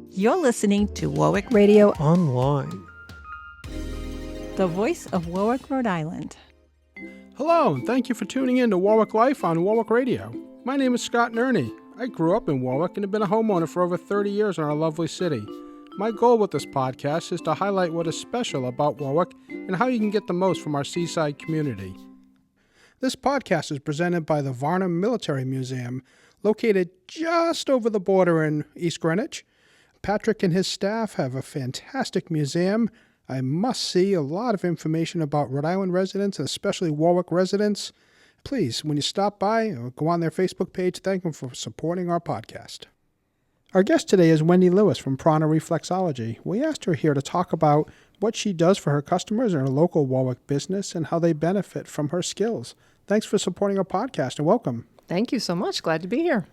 You're listening to Warwick Radio Online. the voice of Warwick, Rhode Island. Hello, and thank you for tuning in to Warwick Life on Warwick Radio. My name is Scott Nerney. I grew up in Warwick and have been a homeowner for over 30 years in our lovely city. My goal with this podcast is to highlight what is special about Warwick and how you can get the most from our seaside community. This podcast is presented by the Varnum Military Museum, located just over the border in East Greenwich. Patrick and his staff have a fantastic museum. I must see a lot of information about Rhode Island residents, especially Warwick residents. Please, when you stop by or go on their Facebook page, thank them for supporting our podcast. Our guest today is Wendy Lewis from Prana Reflexology. We asked her here to talk about what she does for her customers in her local Warwick business and how they benefit from her skills. Thanks for supporting our podcast and welcome. Thank you so much. Glad to be here.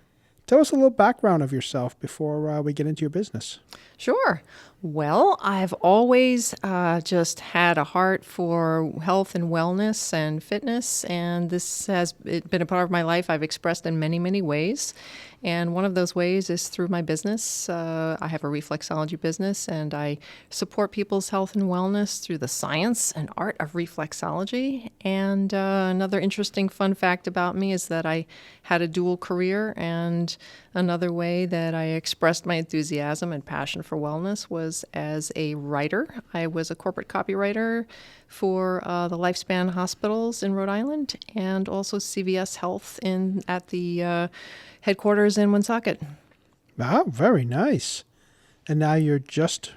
Tell us a little background of yourself before we get into your business. Sure. Well, I've always just had a heart for health and wellness and fitness, and this has been a part of my life I've expressed in many, many ways. And one of those ways is through my business. I have a reflexology business, and I support people's health and wellness through the science and art of reflexology. And another interesting fun fact about me is that I had a dual career, and another way that I expressed my enthusiasm and passion for wellness was as a writer. I was a corporate copywriter for the Lifespan hospitals in Rhode Island, and also CVS Health at the headquarters in Woonsocket. Wow, very nice. And now you're just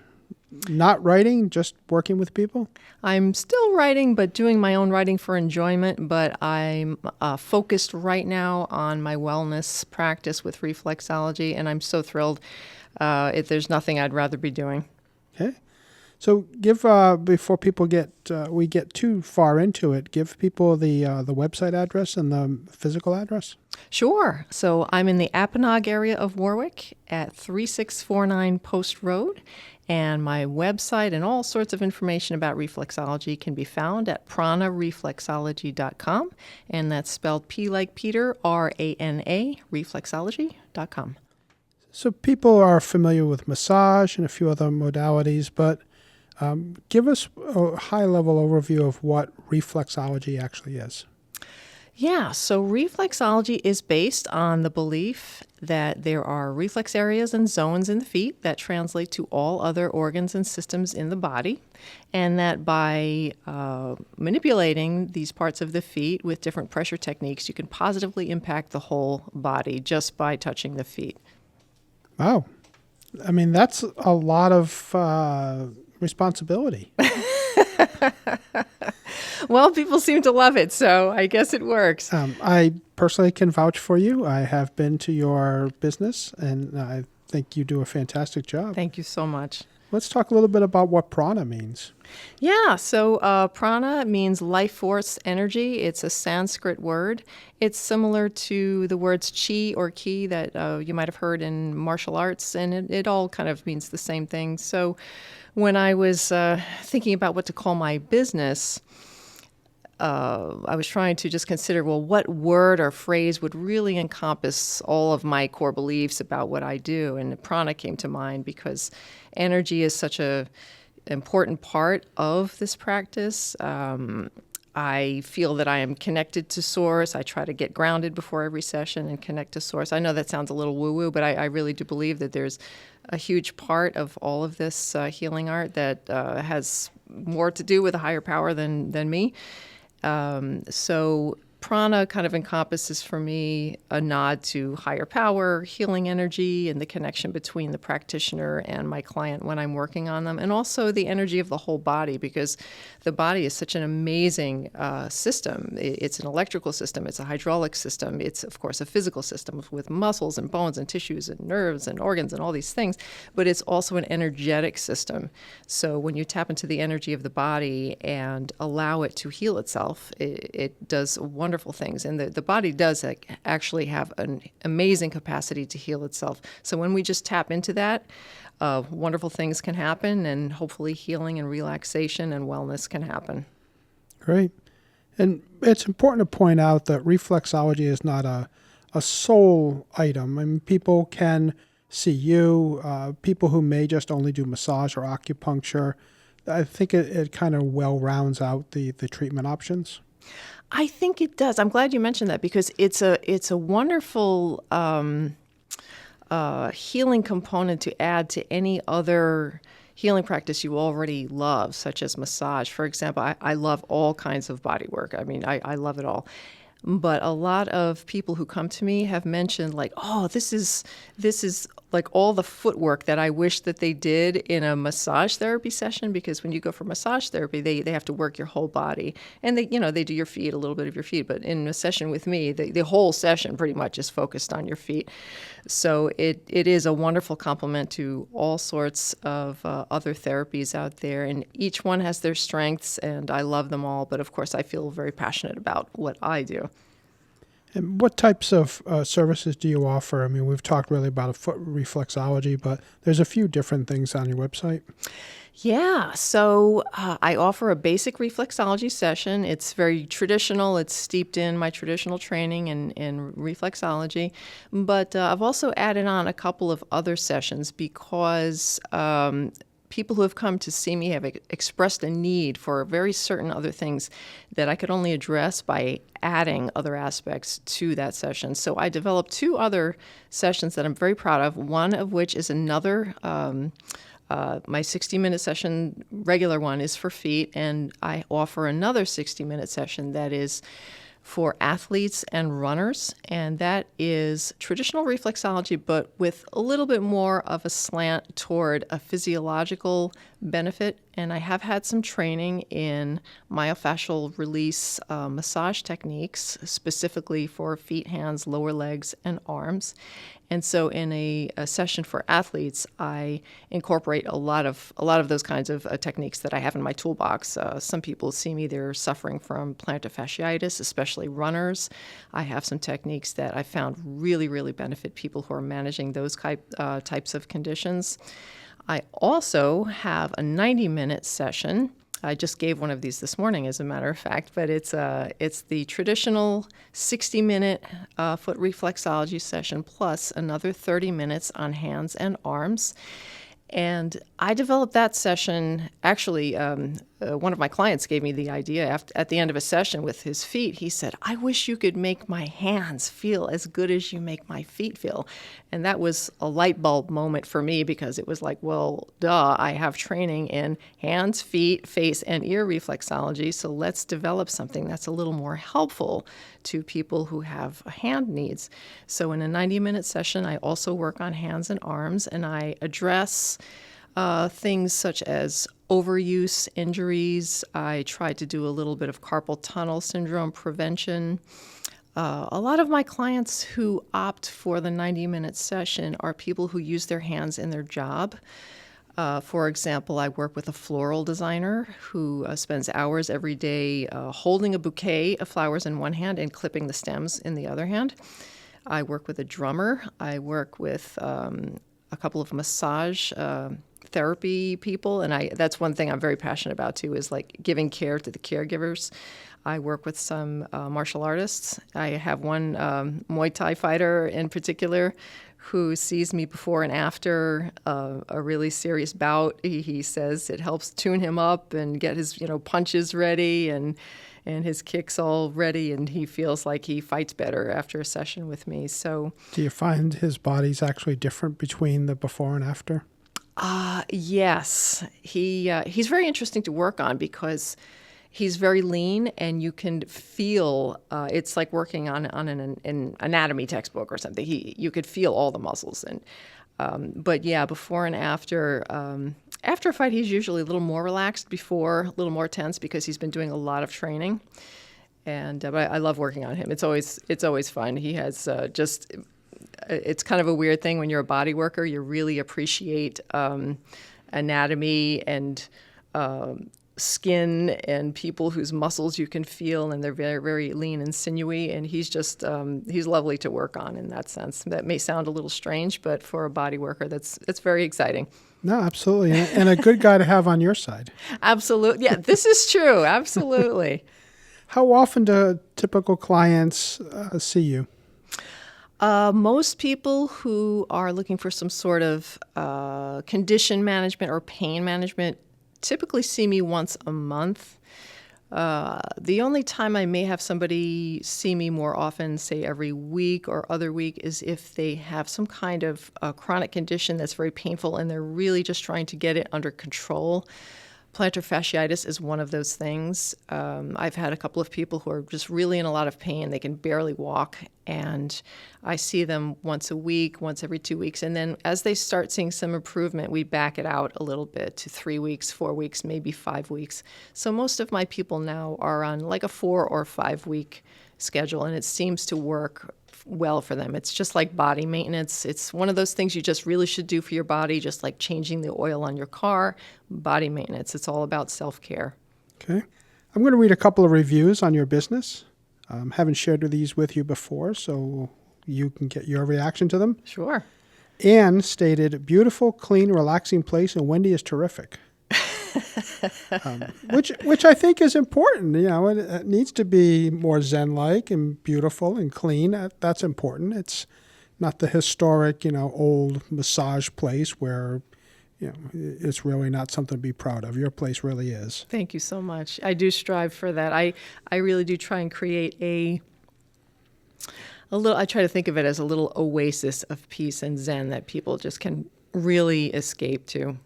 not writing, just working with people? I'm still writing, but doing my own writing for enjoyment, but I'm focused right now on my wellness practice with reflexology, and I'm so thrilled. There's nothing I'd rather be doing. Okay. So give, before people we get too far into it, give people the website address and the physical address. Sure. So I'm in the Apponaug area of Warwick at 3649 Post Road, and my website and all sorts of information about reflexology can be found at pranareflexology.com, and that's spelled P like Peter, R-A-N-A, reflexology.com. So people are familiar with massage and a few other modalities, but give us a high-level overview of what reflexology actually is. Yeah, so reflexology is based on the belief that there are reflex areas and zones in the feet that translate to all other organs and systems in the body, and that by manipulating these parts of the feet with different pressure techniques, you can positively impact the whole body just by touching the feet. Wow. I mean, that's a lot of responsibility. Well, people seem to love it, so I guess it works. I personally can vouch for you. I have been to your business, and I think you do a fantastic job. Thank you so much. Let's talk a little bit about what prana means. Yeah, so prana means life force energy. It's a Sanskrit word. It's similar to the words chi or ki that you might have heard in martial arts, and it all kind of means the same thing. So when I was thinking about what to call my business, I was trying to just consider, well, what word or phrase would really encompass all of my core beliefs about what I do? And prana came to mind because energy is such a important part of this practice. I feel that I am connected to Source. I try to get grounded before every session and connect to Source. I know that sounds a little woo-woo, but I really do believe that there's a huge part of all of this healing art that has more to do with a higher power than me. So prana kind of encompasses for me a nod to higher power, healing energy, and the connection between the practitioner and my client when I'm working on them, and also the energy of the whole body, because the body is such an amazing system. It's an electrical system, it's a hydraulic system, it's of course a physical system with muscles and bones and tissues and nerves and organs and all these things, but it's also an energetic system. So when you tap into the energy of the body and allow it to heal itself, it does wonderful things. And the body does actually have an amazing capacity to heal itself. So when we just tap into that, wonderful things can happen, and hopefully healing and relaxation and wellness can happen. Great. And it's important to point out that reflexology is not a sole item. I mean, people can see you, people who may just only do massage or acupuncture. I think it kind of well rounds out the treatment options. I think it does. I'm glad you mentioned that because it's a wonderful healing component to add to any other healing practice you already love, such as massage. For example, I love all kinds of body work. I mean, I love it all. But a lot of people who come to me have mentioned like, oh, this is like all the footwork that I wish that they did in a massage therapy session, because when you go for massage therapy, they have to work your whole body, and they do your feet, a little bit of your feet. But in a session with me, the whole session pretty much is focused on your feet. So it is a wonderful complement to all sorts of other therapies out there, and each one has their strengths, and I love them all. But of course, I feel very passionate about what I do. And what types of services do you offer? I mean, we've talked really about a foot reflexology, but there's a few different things on your website. Yeah, so I offer a basic reflexology session. It's very traditional. It's steeped in my traditional training in reflexology. But I've also added on a couple of other sessions because people who have come to see me have expressed a need for very certain other things that I could only address by adding other aspects to that session. So I developed two other sessions that I'm very proud of, one of which is another my 60-minute session, regular one, is for feet, and I offer another 60-minute session that is for athletes and runners, and that is traditional reflexology, but with a little bit more of a slant toward a physiological benefit. And I have had some training in myofascial release massage techniques, specifically for feet, hands, lower legs, and arms. And so in a session for athletes, I incorporate a lot of those kinds of techniques that I have in my toolbox. Some people see me, they're suffering from plantar fasciitis, especially runners. I have some techniques that I found really, really benefit people who are managing those types of conditions. I also have a 90-minute session. I just gave one of these this morning, as a matter of fact, but it's the traditional 60-minute foot reflexology session plus another 30 minutes on hands and arms. And I developed that session, actually, one of my clients gave me the idea at the end of a session with his feet. He said, I wish you could make my hands feel as good as you make my feet feel. And that was a light bulb moment for me, because it was like, well, duh, I have training in hands, feet, face, and ear reflexology, so let's develop something that's a little more helpful to people who have hand needs. So in a 90-minute session, I also work on hands and arms, and I address things such as overuse injuries. I try to do a little bit of carpal tunnel syndrome prevention. A lot of my clients who opt for the 90-minute session are people who use their hands in their job. For example, I work with a floral designer who spends hours every day holding a bouquet of flowers in one hand and clipping the stems in the other hand. I work with a drummer. I work with a couple of massage therapy people, and that's one thing I'm very passionate about too, is like giving care to the caregivers. I work with some martial artists. I have one Muay Thai fighter in particular who sees me before and after a really serious bout. He says it helps tune him up and get his punches ready and his kicks all ready, and he feels like he fights better after a session with me. So, do you find his body's actually different between the before and after? Yes. He's very interesting to work on because he's very lean, and you can feel it's like working on an anatomy textbook or something. You could feel all the muscles, but yeah, before and after. After a fight, he's usually a little more relaxed. Before, a little more tense because he's been doing a lot of training. And but I love working on him. It's always fun. He has it's kind of a weird thing when you're a body worker. You really appreciate anatomy and skin and people whose muscles you can feel, and they're very, very lean and sinewy. And he's just he's lovely to work on in that sense. That may sound a little strange, but for a body worker, it's very exciting. No, absolutely. And a good guy to have on your side. Absolutely. Yeah, this is true. Absolutely. How often do typical clients see you? Most people who are looking for some sort of condition management or pain management typically see me once a month. The only time I may have somebody see me more often, say every week or other week, is if they have some kind of chronic condition that's very painful and they're really just trying to get it under control. Plantar fasciitis is one of those things. I've had a couple of people who are just really in a lot of pain. They can barely walk, and I see them once a week, once every 2 weeks. And then as they start seeing some improvement, we back it out a little bit to 3 weeks, 4 weeks, maybe 5 weeks. So most of my people now are on like a 4 or 5 week schedule, and it seems to work well for them. It's just like body maintenance. It's one of those things you just really should do for your body, just like changing the oil on your car. Body maintenance. It's all about self-care. Okay. I'm going to read a couple of reviews on your business. Haven't shared these with you before, so you can get your reaction to them. Sure. Anne stated, beautiful, clean, relaxing place, and Wendy is terrific. Which I think is important. You know, it needs to be more Zen-like and beautiful and clean. That's important. It's not the historic, old massage place where, it's really not something to be proud of. Your place really is. Thank you so much. I do strive for that. I really do try and create a little, I try to think of it as a little oasis of peace and Zen that people just can really escape to.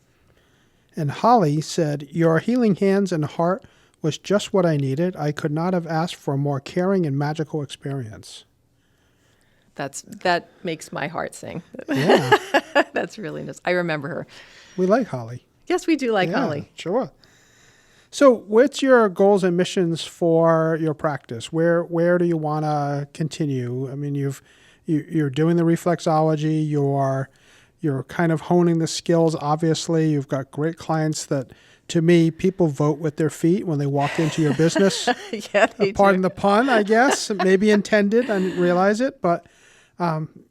And Holly said, your healing hands and heart was just what I needed. I could not have asked for a more caring and magical experience. That makes my heart sing. Yeah. That's really nice. I remember her. We like Holly. Yes, we do like Holly. Sure. So what's your goals and missions for your practice? Where do you want to continue? I mean, you're doing the reflexology, you're kind of honing the skills, obviously. You've got great clients that, to me, people vote with their feet when they walk into your business. Yeah, they Pardon do. the pun, I guess. Maybe intended. I didn't realize it. But,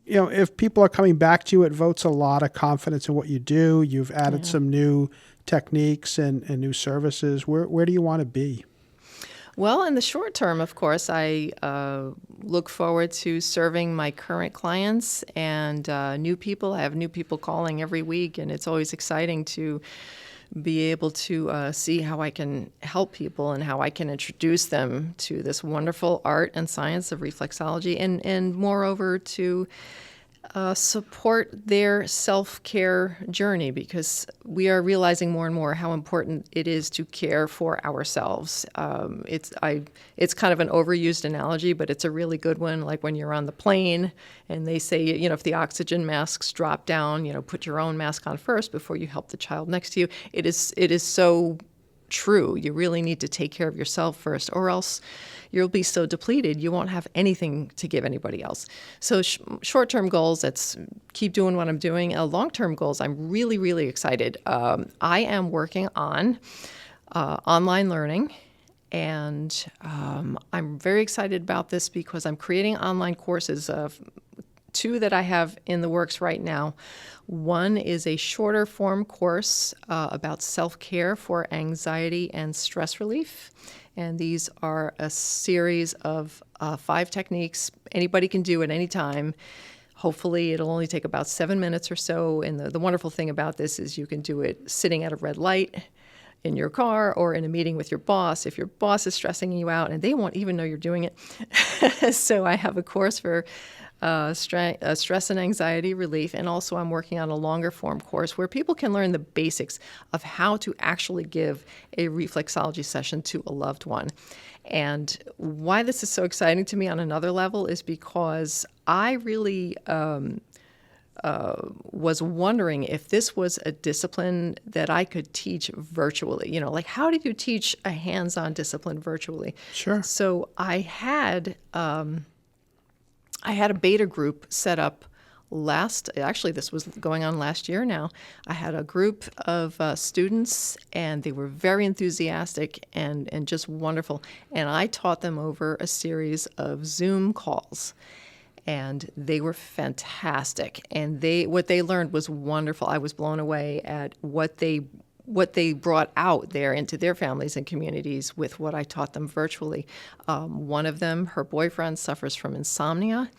if people are coming back to you, it votes a lot of confidence in what you do. You've added some new techniques and new services. Where do you want to be? Well, in the short term, of course, I look forward to serving my current clients and new people. I have new people calling every week, and it's always exciting to be able to see how I can help people and how I can introduce them to this wonderful art and science of reflexology, and moreover to support their self-care journey, because we are realizing more and more how important it is to care for ourselves. It's kind of an overused analogy, but it's a really good one. Like when you're on the plane and they say, if the oxygen masks drop down, put your own mask on first before you help the child next to you. It is so true. You really need to take care of yourself first, or else you'll be so depleted you won't have anything to give anybody else. So short-term goals, that's keep doing what I'm doing. Long-term goals, I'm really, really excited. I am working on online learning, and I'm very excited about this because I'm creating online courses of 2 that I have in the works right now. One is a shorter form course about self-care for anxiety and stress relief. And these are a series of 5 techniques anybody can do at any time. Hopefully, it'll only take about 7 minutes or so. And the wonderful thing about this is you can do it sitting at a red light, in your car, or in a meeting with your boss if your boss is stressing you out, and they won't even know you're doing it. So I have a course for stress and anxiety relief, and also I'm working on a longer form course where people can learn the basics of how to actually give a reflexology session to a loved one. And why this is so exciting to me on another level is because I really was wondering if this was a discipline that I could teach virtually. Like how do you teach a hands-on discipline virtually? Sure. So I had a beta group set up this was going on last year now. I had a group of students, and they were very enthusiastic and just wonderful. And I taught them over a series of Zoom calls. And they were fantastic. And what they learned was wonderful. I was blown away at what they brought out there into their families and communities with what I taught them virtually. One of them, her boyfriend suffers from insomnia,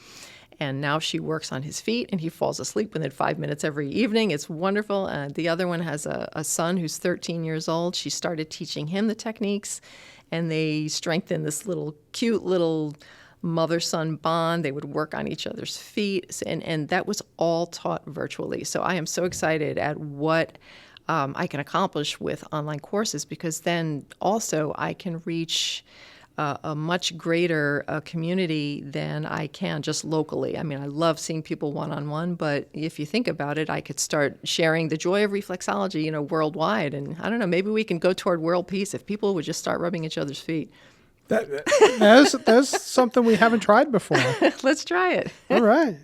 And now she works on his feet, and he falls asleep within 5 minutes every evening. It's wonderful. The other one has a son who's 13 years old. She started teaching him the techniques, and they strengthened this cute little mother-son bond. They would work on each other's feet, and that was all taught virtually. So I am so excited at what I can accomplish with online courses, because then also I can reach a much greater community than I can just locally. I mean, I love seeing people one-on-one, but if you think about it, I could start sharing the joy of reflexology, worldwide. And I don't know, maybe we can go toward world peace if people would just start rubbing each other's feet. That's something we haven't tried before. Let's try it. All right.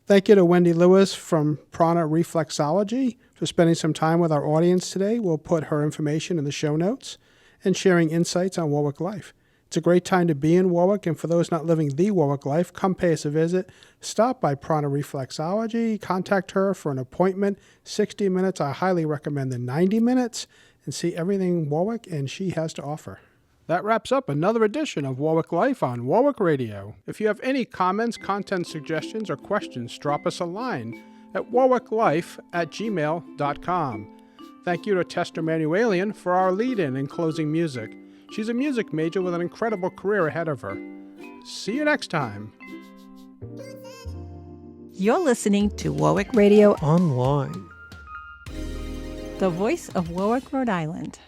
Thank you to Wendy Lewis from Prana Reflexology for spending some time with our audience today. We'll put her information in the show notes and sharing insights on Warwick Life. It's a great time to be in Warwick, and for those not living the Warwick Life, come pay us a visit. Stop by Prana Reflexology, contact her for an appointment. 60 minutes, I highly recommend the 90 minutes, and see everything Warwick and she has to offer. That wraps up another edition of Warwick Life on Warwick Radio. If you have any comments, content suggestions, or questions, drop us a line at warwicklife@gmail.com. Thank you to Tester Manuelian for our lead-in and closing music. She's a music major with an incredible career ahead of her. See you next time. You're listening to Warwick Radio Online. the voice of Warwick, Rhode Island.